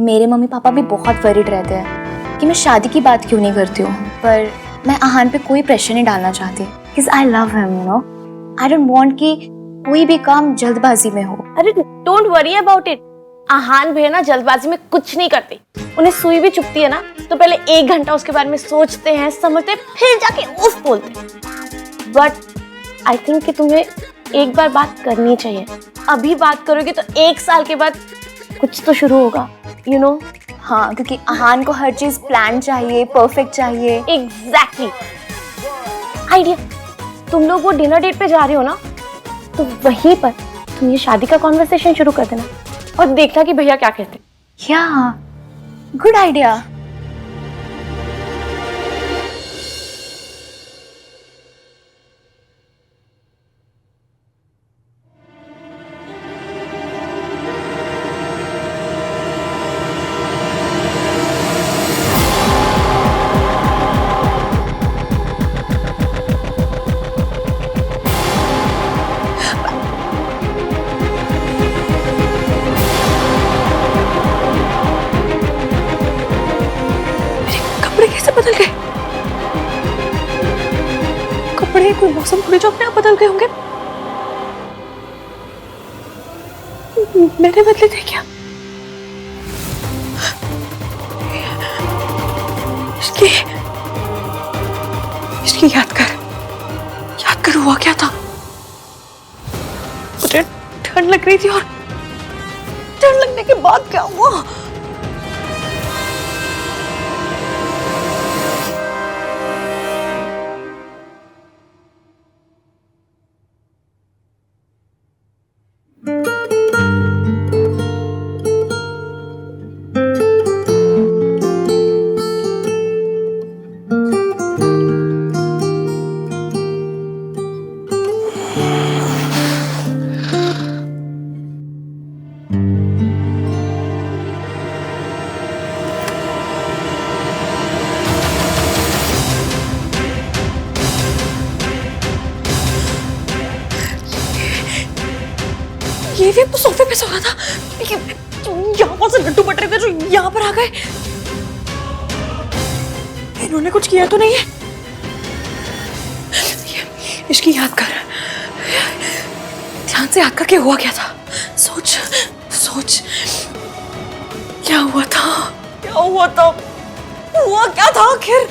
मेरे mummy papa भी बहुत वरीड रहते हैं कि मैं शादी की बात क्यों नहीं करती हूँ, पर मैं आहान पे कोई प्रेशर नहीं डालना चाहती because I love him, you know. I don't want कि कोई भी काम जल्दबाजी में हो। अरे डोंट वरी अबाउट इट। आहान भैया ना जल्दबाजी में कुछ नहीं करते। उन्हें सुई भी चुभती है ना तो पहले 1 घंटा उसके बारे में सोचते हैं, समझते हैं, फिर जाके उफ बोलते हैं। बट आई थिंक कि तुम्हें एक बार बात करनी चाहिए। अभी बात करोगे तो 1 साल के बाद कुछ तो शुरू होगा, यू नो। हाँ, क्योंकि आहान को हर चीज प्लान चाहिए, परफेक्ट चाहिए। एग्जैक्टली। आइडिया, तुम लोग वो डिनर डेट पे जा रहे हो ना, तो वहीं पर तुम ये शादी का कॉन्वर्सेशन शुरू कर देना और देखना कि भैया क्या कहते हैं। या गुड आइडिया। कपड़े कैसे बदल गए? कपड़े कोई मौसम थोड़ी जो अपने आप बदल गए होंगे। मैंने बदले थे क्या? इसकी याद कर हुआ क्या था? मुझे ठंड लग रही थी और ठंड लगने के बाद क्या हुआ? ये भी तो सोफे पे सो रहा था। यहाँ से लड्डू बट रहे थे जो यहाँ पर आ गए। इन्होंने कुछ किया तो नहीं है? इसकी याद कर, ध्यान से याद करके हुआ क्या था? सोच क्या हुआ था? हुआ क्या था आखिर?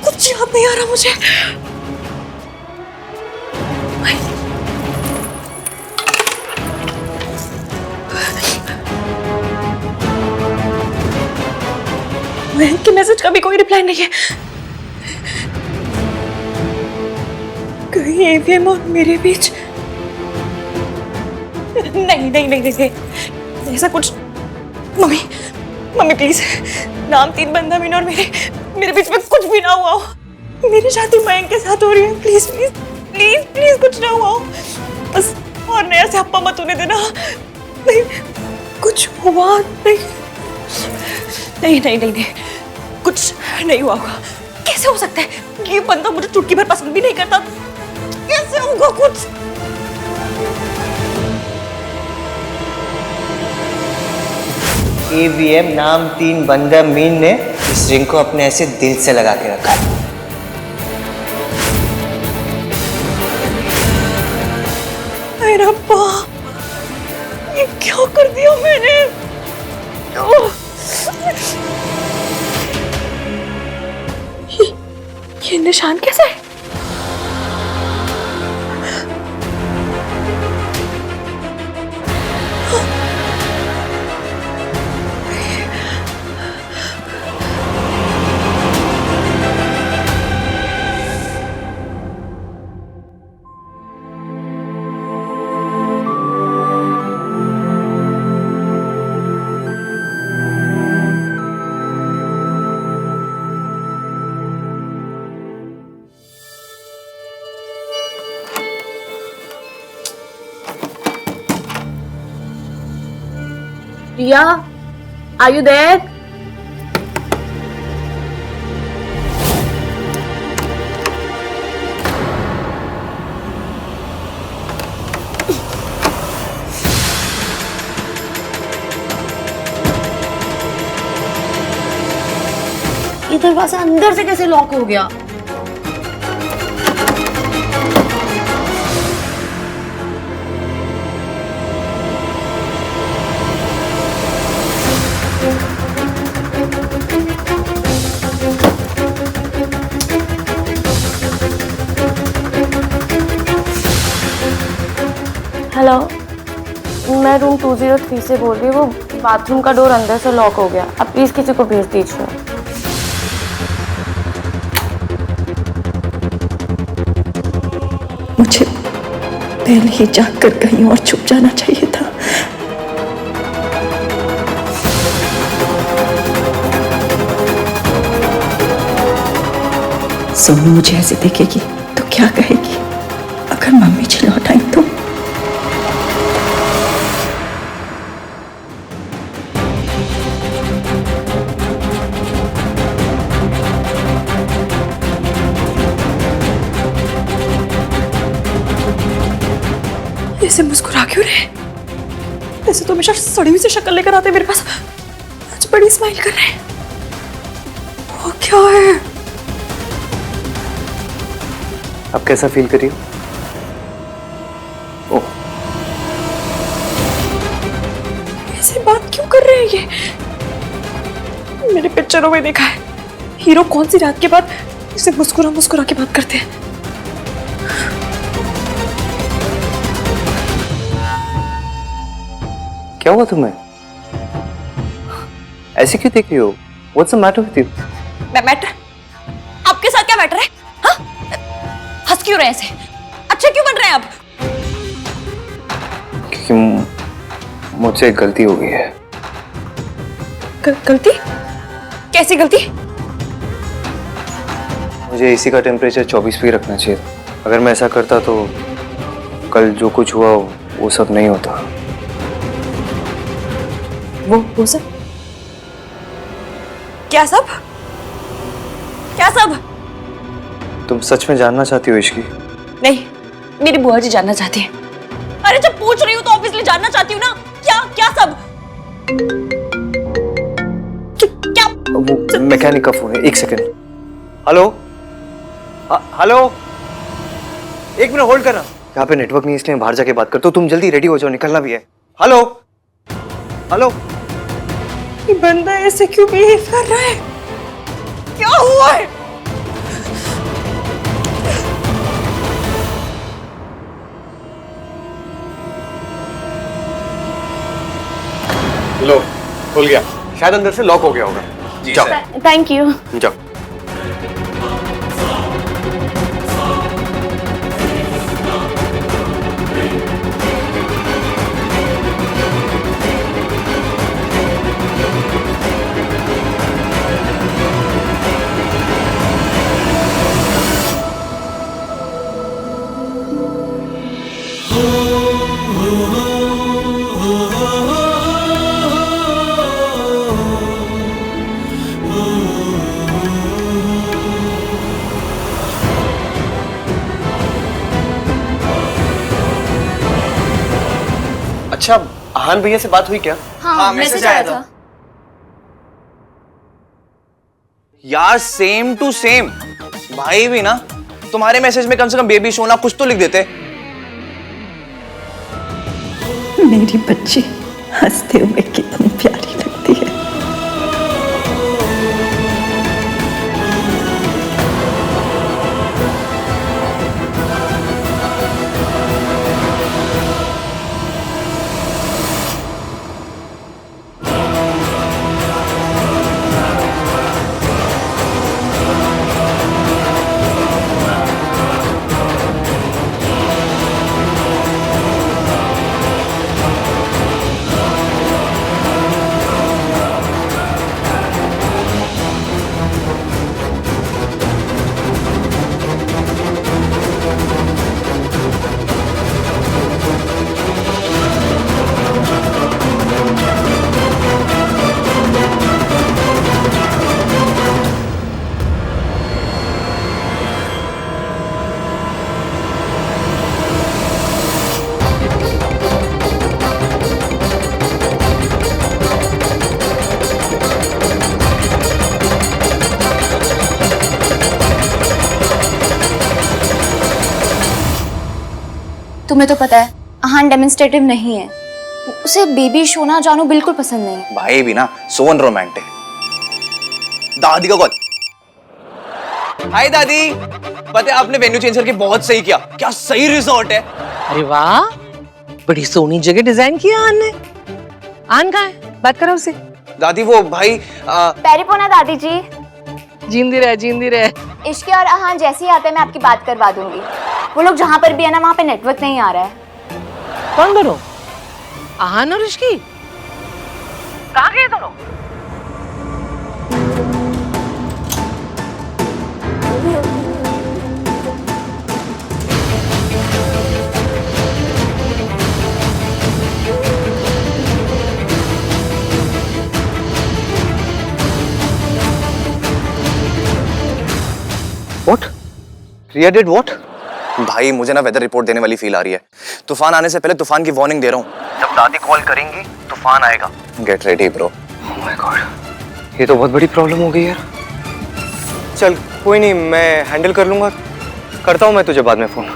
कुछ याद नहीं आ रहा मुझे। महक के मैसेज का भी कोई रिप्लाई नहीं है। कहीं एवीएम और मेरे बीच नहीं ऐसा कुछ। मम्मी प्लीज, नाम 3 बंदा मीना और मेरे बीच में कुछ भी ना हुआ हो। मेरी शादी मयंक के साथ हो रही है। प्लीज कुछ ना हुआ हो बस। और नया से हप्पा मत होने देना। नहीं, कुछ हुआ नहीं। कुछ नहीं हुआ होगा। कैसे हो सकता है? ये बंदा मुझे चुटकी भर पसंद भी नहीं करता। कैसे होगा कुछ? एवीएम नाम 3 बंदा मीन ने इस रिंग को अपने ऐसे दिल से लगा के रखा है। अरे रब्बा, ये क्या कर दिया मैंने? ये निशान कैसा है? रिया, आर यू देयर? ये दरवाजा अंदर से कैसे लॉक हो गया? हेलो, मैं रूम 203 से बोल रही हूँ। वो बाथरूम का डोर अंदर से लॉक हो गया। आप प्लीज किसी को भेज दीजिए। मुझे पहले ही जाकर कहीं और छुप जाना चाहिए था। सोनू मुझे ऐसे देखेगी तो क्या कहेगी? अगर मम्मी जी लौट आई तो? ऐसे मुस्कुरा क्यों रहे? ऐसे तो हमेशा सड़ी हुई सी शक्ल लेकर आते मेरे पास, आज बड़ी स्माइल कर रहे हैं। वो क्या है? आप कैसा फील करिए? ओह, ऐसे बात क्यों कर रहे हैं ये? मैंने पिक्चरों में देखा है, हीरो कौन सी रात के बाद इसे मुस्कुरा मुस्कुरा के बात करते हैं। क्या हुआ तुम्हें? ऐसे क्यों देख रही हो? What's the matter with you? Matter? आपके साथ क्या मैटर है? हाँ? हंस क्यों रहे हैं ऐसे? अच्छे क्यों बन रहे हैं आप? क्योंकि मुझसे एक गलती हो गई है। गलती? कैसी गलती? मुझे एसी का टेम्परेचर 24 पे रखना चाहिए था। अगर मैं ऐसा करता तो कल जो कुछ हुआ वो सब नहीं होता। वो सब? क्या सब? क्या सब? तुम सच में जानना चाहती हो इश्की? नहीं, मेरी बुआ जी जानना चाहती है। अरे जब पूछ रही हूँ तो ऑब्वियसली जानना चाहती हूँ ना। क्या क्या सब? क्या? वो मैकेनिक का फोन है, एक सेकंड। हेलो? हेलो? एक मिनट होल्ड करना। यहाँ पे नेटवर्क नहीं इसलिए बाहर जाके बात करता हूँ। तुम जल्दी रेडी हो जाओ, निकलना भी है। हेलो? हेलो? ये बंदा ऐसे क्यों बिहेव कर रहा है? क्या हुआ है? लो, खुल गया। शायद अंदर से लॉक हो गया होगा। जी जाओ। Thank you. जाओ। अच्छा, आहान भैया से बात हुई क्या? हाँ, मैसेज आया था। यार सेम टू सेम। भाई भी ना तुम्हारे मैसेज में कम से कम बेबी सोना कुछ तो लिख देते। मेरी बच्ची हंसते हुए कितनी प्यारी लगती है। तुम्हें तो पता है आहान डेमोन्स्ट्रेटिव नहीं है, उसे बेबी शोना जानू बिल्कुल पसंद नहीं है। भाई भी ना सो अनरोमांटिक। दादी का कॉल। हाय दादी, पता है आपने वेन्यू चेंज करके बहुत सही किया, क्या सही रिजॉर्ट है। अरे वाह, बड़ी सोनी जगह डिजाइन किया आन ने। आन कहाँ है? बात करो उससे। दादी वो भाई पैरिपोना दादी जी। जींदी रहे, जींदी रहे। इश्की और आहान जैसे ही आते हैं मैं आपकी बात करवा दूंगी। वो लोग जहाँ पर भी है ना वहाँ पे नेटवर्क नहीं आ रहा है। कौन दोनों? आहान और इश्की? कहाँ गए दोनों? What? Riya did what? भाई मुझे ना वेदर रिपोर्ट देने वाली फील आ रही है। तूफान आने से पहले तूफान की वार्निंग दे रहा हूँ। जब दादी कॉल करेंगी तूफान आएगा। Get ready bro. Oh my God, ये तो बहुत बड़ी प्रॉब्लम हो गई यार। चल कोई नहीं, मैं हैंडल कर लूंगा। करता हूँ मैं तुझे बाद में फोन।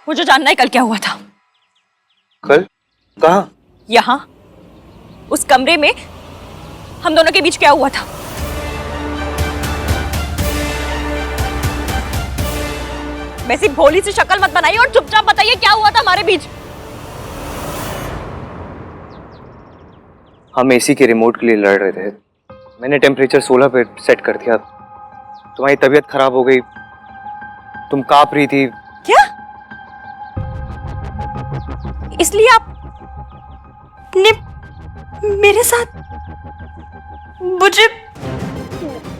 मुझे जानना है कल क्या हुआ था। कल? कहाँ? यहाँ उस कमरे में हम दोनों के बीच क्या हुआ था? वैसी भोली सी शक्ल मत बनाइए और चुपचाप बताइए क्या हुआ था हमारे बीच। हम एसी के रिमोट के लिए लड़ रहे थे। मैंने टेम्परेचर 16 पे सेट कर दिया। तुम्हारी तबीयत खराब हो गई, तुम कांप रही थी। क्या? इसलिए आपने मेरे साथ मुझे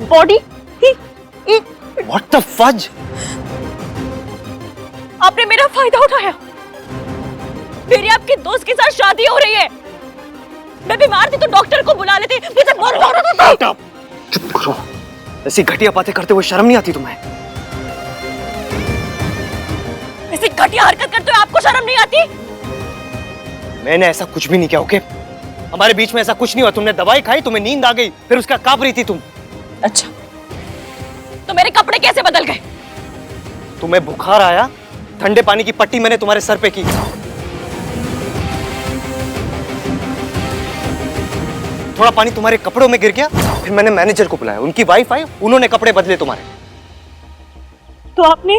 बॉडी What the fudge? आपने मेरा फायदा उठाया। मेरी आपके दोस्त के साथ शादी हो रही है। मैं बीमार थी तो डॉक्टर को बुला लेते। मुझे बहुत हो रहा था। चुप करो, ऐसी घटिया बातें करते हुए शर्म नहीं आती तुम्हें? ऐसी घटिया हरकत करते हुए आपको शर्म नहीं आती? मैंने ऐसा कुछ भी नहीं किया, ओके? हमारे बीच में ऐसा कुछ नहीं हुआ। तुमने दवाई खाई, तुम्हें नींद आ गई, फिर उसका कांप रही थी तुम। अच्छा, तो मेरे कपड़े कैसे बदल गए? तुम्हें बुखार आया, ठंडे पानी की पट्टी मैंने तुम्हारे सर पे की। थोड़ा पानी तुम्हारे कपड़ों में गिर गया, फिर मैंने मैनेजर को बुलाया, उनकी वाइफ आई, उन्होंने कपड़े बदले तुम्हारे। तो आपने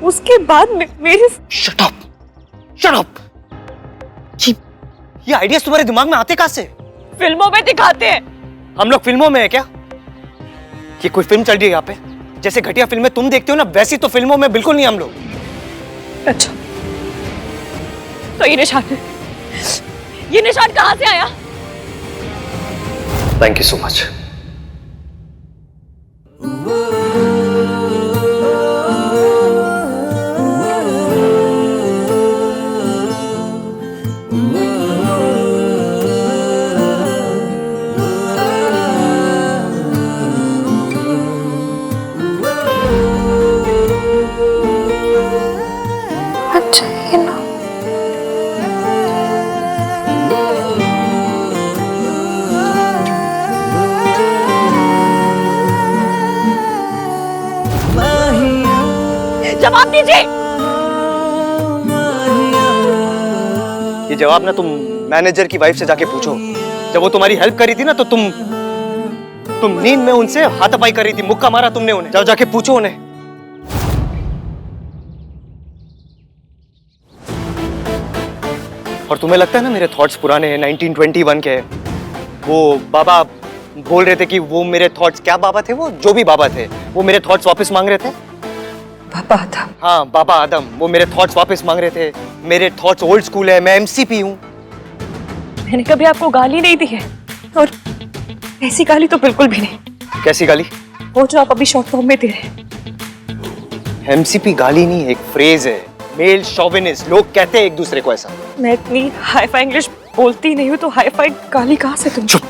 उसके बाद मेरे शट अप, शट अप। ये आइडियाज तुम्हारे दिमाग में आते कहां से? फिल्मों में दिखाते हैं। हम लोग फिल्मों में है क्या? ये कोई फिल्म चल रही है यहाँ पे? जैसे घटिया फिल्में तुम देखते हो ना, वैसी तो फिल्मों में बिल्कुल नहीं हम लोग। अच्छा, तो ये निशान कहां से आया? Thank you so much. जवाब दीजिए। ये जवाब ना तुम मैनेजर की वाइफ से जाके पूछो। जब वो तुम्हारी हेल्प करी थी ना, तो तुम नींद में उनसे हाथापाई कर रही थी, मुक्का मारा तुमने उन्हें। जाओ जाके पूछो उन्हें। और तुम्हें लगता है ना मेरे थॉट्स पुराने हैं, 1921 के हैं। वो बाबा बोल रहे थे कि वो मेरे थॉट्स, क्या बाबा थे वो, जो भी बाबा थे, वो मेरे थॉट्स वापस मांग रहे थे। बाबा आदम। हाँ, बाबा आदम, वो मेरे थॉट्स वापस मांग रहे थे। मेरे थॉट्स ओल्ड स्कूल है, मैं एमसीपी हूँ। मैंने कभी आपको गाली नहीं दी है, और ऐसी गाली तो बिल्कुल भी नहीं। कैसी गाली? वो जो आप अभी शॉर्ट फॉर्म में दे रहे हैं। एमसीपी गाली नहीं, एक फ्रेज है, मेल शोविनिस्ट। लोग कहते हैं एक दूसरे को ऐसा। मैं इतनी हाई फाई इंग्लिश बोलती नहीं हूँ, तो हाई फाई गाली कहाँ से तुम? चुप,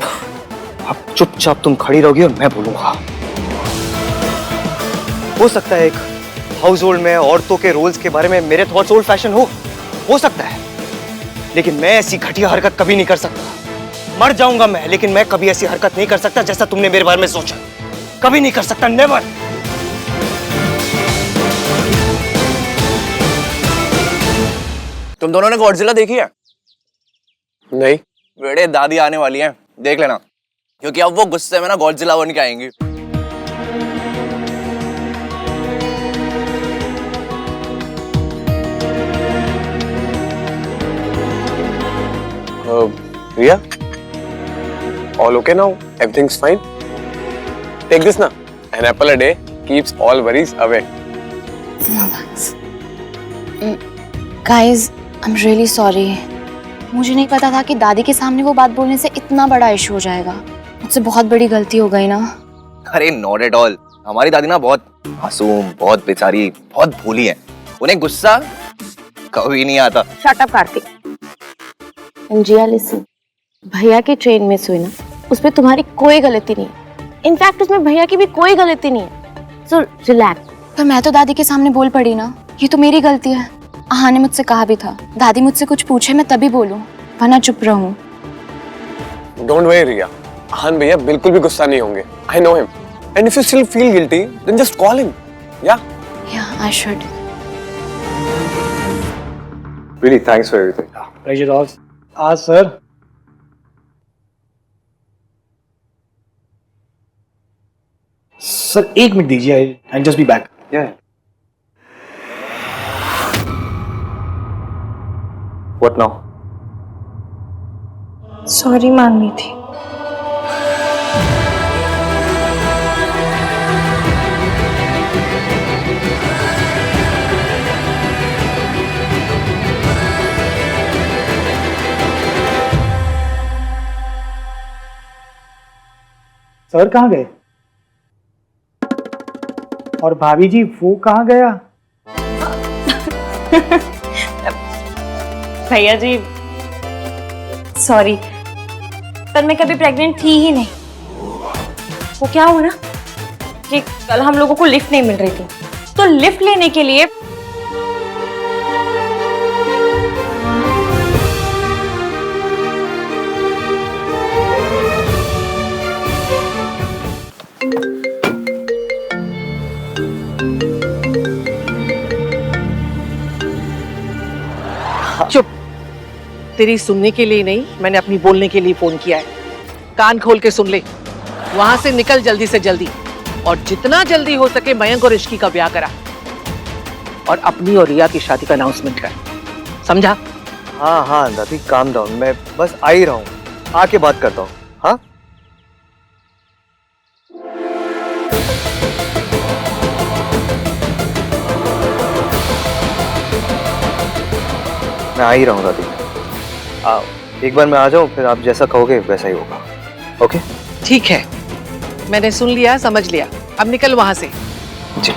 अब चुपचाप तुम खड़ी रहोगी और मैं बोलूंगा। हो सकता है एक हाउस होल्ड में औरतों के रोल्स के बारे में मेरे थॉट्स ओल्ड फैशन हो सकता है, लेकिन मैं ऐसी घटिया हरकत कभी नहीं कर सकता। मर जाऊंगा मैं, लेकिन मैं कभी ऐसी हरकत नहीं कर सकता जैसा तुमने मेरे बारे में सोचा। कभी नहीं कर सकता, नेवर। तुम दोनों ने गॉडजिला देखी है? नहीं। बेटे दादी आने वाली है, देख लेना, क्योंकि अब वो गुस्से में ना गॉडजिला बन के आएंगी। रिया, all okay now? Everything's fine? Take this na. An apple a day keeps all worries away. Guys, I am really sorry. मुझे नहीं पता था कि दादी के सामने वो बात बोलने से इतना बड़ा इशू हो जाएगा। मुझसे बहुत बड़ी गलती हो गई ना। अरे नॉट एट ऑल, हमारी दादी ना बहुत मासूम, बहुत बेचारी, बहुत भोली है, उन्हें गुस्सा कभी नहीं आता। Shut up Kartik. Jiya listen, भैया की ट्रेन मिस हुई ना, उसमें तुम्हारी कोई गलती नहीं है। इनफैक्ट उसमें भैया की भी कोई गलती नहीं है। So relax. पर मैं तो दादी के सामने बोल पड़ी ना, ये तो मेरी गलती है। आहा ने मुझसे कहा भी था, दादी मुझसे कुछ पूछे मैं तभी बोलूं, वरना चुप रहूं। Don't worry, रिया। आहान भैया बिल्कुल भी गुस्सा नहीं होंगे। I know him. And if you still feel guilty, then just call him. Yeah? Yeah, I should. Really, thanks for everything. Pleasure all. Sir. Sir 1 minute दीजिए, I just be back. Yeah. What now? Sorry मांगनी थी। Sir कहाँ गए? और भाभी जी वो कहाँ गया? भैया जी सॉरी, पर मैं कभी प्रेग्नेंट थी ही नहीं। वो क्या हुआ ना कि कल हम लोगों को लिफ्ट नहीं मिल रही थी, तो लिफ्ट लेने के लिए चुप। तेरी सुनने के लिए नहीं, मैंने अपनी बोलने के लिए फोन किया है। कान खोल के सुन ले। वहां से निकल जल्दी से जल्दी, और जितना जल्दी हो सके मयंक और इश्की का ब्याह करा, और अपनी और रिया की शादी का अनाउंसमेंट कर। समझा? हाँ हाँ दादी, काम डाउन, मैं बस आ ही रहा हूँ, आके बात करता हूँ। हाँ मैं आ ही रहा हूँ दादी। एक बार मैं आ जाऊँ, फिर आप जैसा कहोगे वैसा ही होगा। ओके ठीक है, मैंने सुन लिया, समझ लिया। अब निकल वहां से। जी।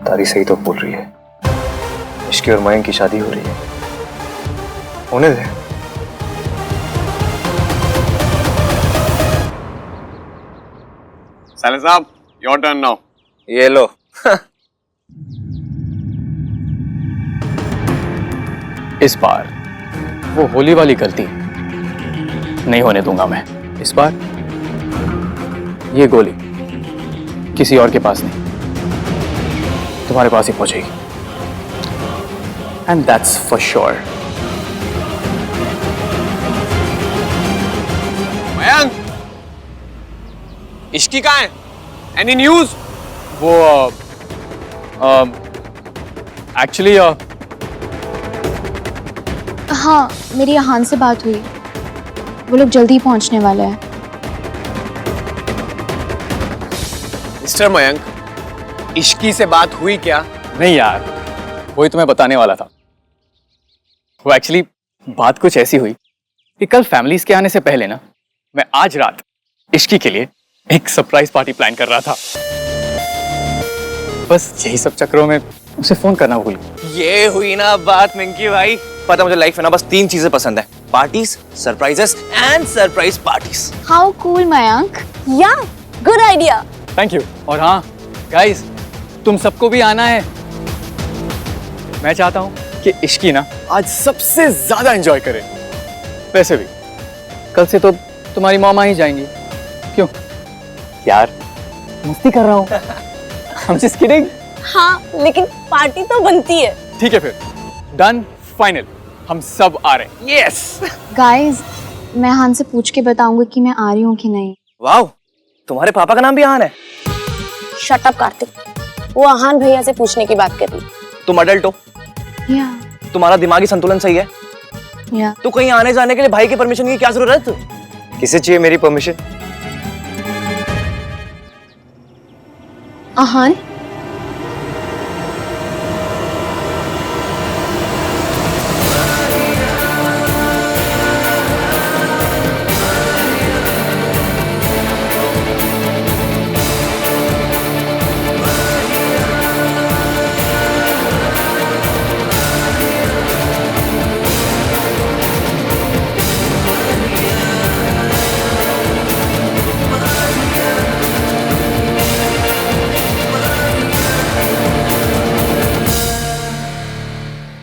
तारी सही तो बोल रही है, इश्की और मयंक की शादी हो रही है। होने दे। साले साहब, your turn now. ये लो। इस बार वो होली वाली गलती नहीं होने दूंगा मैं। इस बार ये गोली किसी और के पास नहीं, तुम्हारे पास ही पहुंचेगी। And that's for sure. Mayank, Ishki कहाँ है? Any news? वो एक्चुअली हाँ, मेरी आहान से बात हुई, वो लोग जल्दी पहुंचने वाले हैं। मिस्टर मयंक, इश्की से बात हुई क्या? नहीं यार, वही तुम्हें बताने वाला था। वो एक्चुअली बात कुछ ऐसी हुई कि कल फैमिलीज के आने से पहले ना, मैं आज रात इश्की के लिए एक सरप्राइज पार्टी प्लान कर रहा था। बस यही सब चक्करों में उसे फोन करना भूल गया। ये हुई ना बात मिंकी भाई। पता मुझे लाइफ में ना बस 3 चीजें पसंद है, parties, surprises and surprise parties. How cool Mayank. या गुड आइडिया। Thank you. और हाँ गाइस, तुम सबको भी आना है। मैं चाहता हूँ कि इश्की ना आज सबसे ज्यादा एंजॉय करे। वैसे भी कल से तो तुम्हारी मॉम आ ही जाएंगी। क्यों यार, मस्ती कर रहा हूँ। I'm just kidding। हाँ लेकिन पार्टी तो बनती है। ठीक है फिर, डन, फाइनल, हम सब आ रहे हैं। यस। गाइस, मैं आहान से पूछ के बताऊंगी कि मैं आ रही हूँ कि नहीं। वाओ, तुम्हारे पापा का नाम भी आहान है? शट अप कार्तिक, वो आहान भैया से पूछने की बात कर रही। तुम अडल्ट हो, या तुम्हारा दिमागी संतुलन सही है, या तो कहीं आने जाने के लिए भाई की परमिशन की क्या जरूरत? किसे चाहिए मेरी परमिशन? आहान,